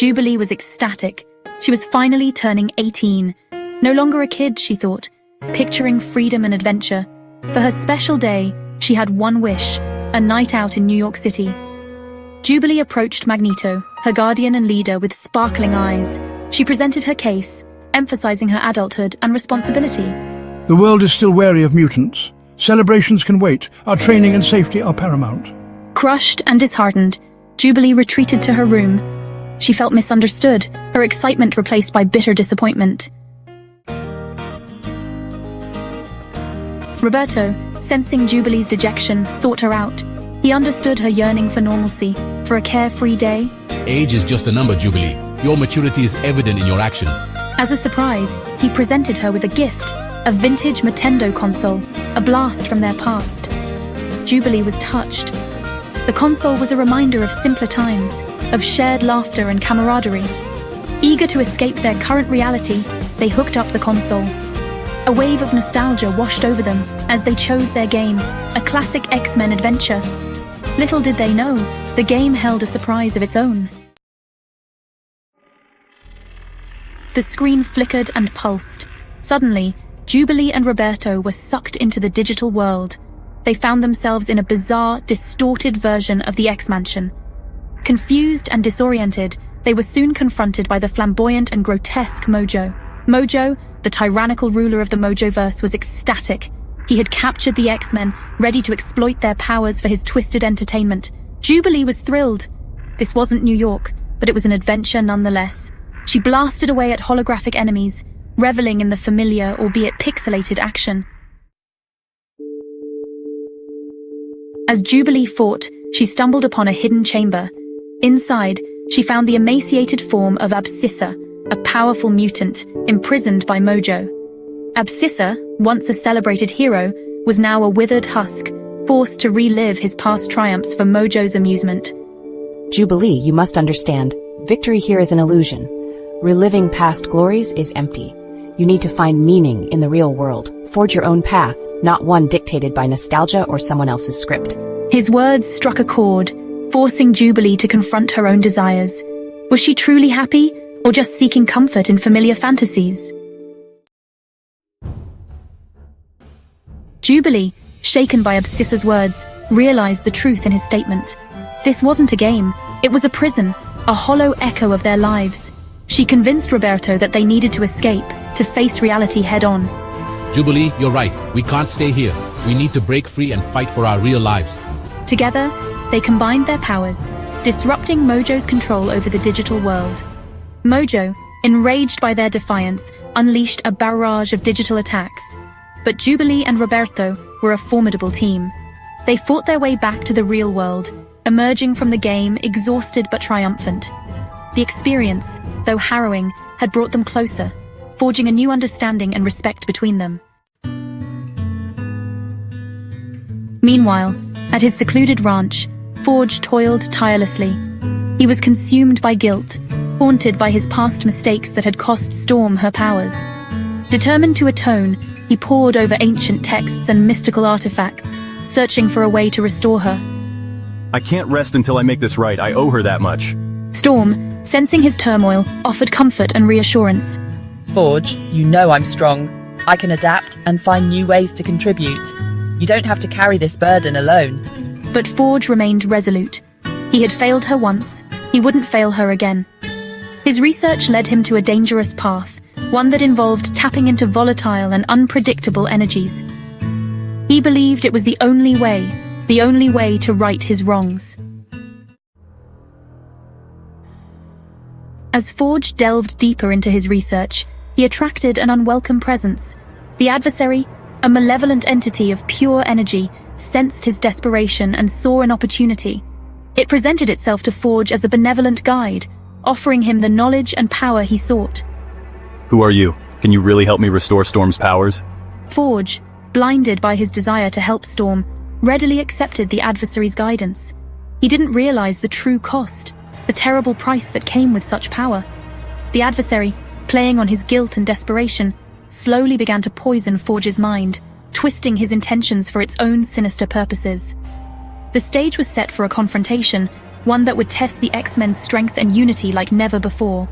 Jubilee was ecstatic. She was finally turning 18. No longer a kid, she thought, picturing freedom and adventure. For her special day, she had one wish, a night out in New York City. Jubilee approached Magneto, her guardian and leader, with sparkling eyes. She presented her case, emphasizing her adulthood and responsibility. The world is still wary of mutants. Celebrations can wait. Our training and safety are paramount. Crushed and disheartened, Jubilee retreated to her room. She felt misunderstood, her excitement replaced by bitter disappointment. Roberto, sensing Jubilee's dejection, sought her out. He understood her yearning for normalcy, for a carefree day. Age is just a number, Jubilee. Your maturity is evident in your actions. As a surprise, he presented her with a gift, a vintage Motendo console, a blast from their past. Jubilee was touched. The console was a reminder of simpler times, of shared laughter and camaraderie. Eager to escape their current reality, they hooked up the console. A wave of nostalgia washed over them as they chose their game, a classic X-Men adventure. Little did they know, the game held a surprise of its own. The screen flickered and pulsed. Suddenly, Jubilee and Roberto were sucked into the digital world. They found themselves in a bizarre, distorted version of the X-Mansion. Confused and disoriented, they were soon confronted by the flamboyant and grotesque Mojo. Mojo, the tyrannical ruler of the Mojoverse, was ecstatic. He had captured the X-Men, ready to exploit their powers for his twisted entertainment. Jubilee was thrilled. This wasn't New York, but it was an adventure nonetheless. She blasted away at holographic enemies, reveling in the familiar, albeit pixelated action. As Jubilee fought, she stumbled upon a hidden chamber. Inside, she found the emaciated form of Abscissa, a powerful mutant, imprisoned by Mojo. Abscissa, once a celebrated hero, was now a withered husk, forced to relive his past triumphs for Mojo's amusement. Jubilee, you must understand, victory here is an illusion. Reliving past glories is empty. You need to find meaning in the real world. Forge your own path, not one dictated by nostalgia or someone else's script. His words struck a chord, forcing Jubilee to confront her own desires. Was she truly happy, or just seeking comfort in familiar fantasies? Jubilee, shaken by Abscissa's words, realized the truth in his statement. This wasn't a game, it was a prison, a hollow echo of their lives. She convinced Roberto that they needed to escape, to face reality head-on. Jubilee, you're right. We can't stay here. We need to break free and fight for our real lives. Together, they combined their powers, disrupting Mojo's control over the digital world. Mojo, enraged by their defiance, unleashed a barrage of digital attacks. But Jubilee and Roberto were a formidable team. They fought their way back to the real world, emerging from the game exhausted but triumphant. The experience, though harrowing, had brought them closer, forging a new understanding and respect between them. Meanwhile, at his secluded ranch, Forge toiled tirelessly. He was consumed by guilt, haunted by his past mistakes that had cost Storm her powers. Determined to atone, he pored over ancient texts and mystical artifacts, searching for a way to restore her. I can't rest until I make this right. I owe her that much. Storm, sensing his turmoil, offered comfort and reassurance. Forge, you know I'm strong. I can adapt and find new ways to contribute. You don't have to carry this burden alone. But Forge remained resolute. He had failed her once. He wouldn't fail her again. His research led him to a dangerous path, one that involved tapping into volatile and unpredictable energies. He believed it was the only way to right his wrongs. As Forge delved deeper into his research, he attracted an unwelcome presence. The Adversary, a malevolent entity of pure energy, sensed his desperation and saw an opportunity. It presented itself to Forge as a benevolent guide, offering him the knowledge and power he sought. Who are you? Can you really help me restore Storm's powers? Forge, blinded by his desire to help Storm, readily accepted the Adversary's guidance. He didn't realize the true cost, the terrible price that came with such power. The Adversary, playing on his guilt and desperation, slowly began to poison Forge's mind, twisting his intentions for its own sinister purposes. The stage was set for a confrontation, one that would test the X-Men's strength and unity like never before.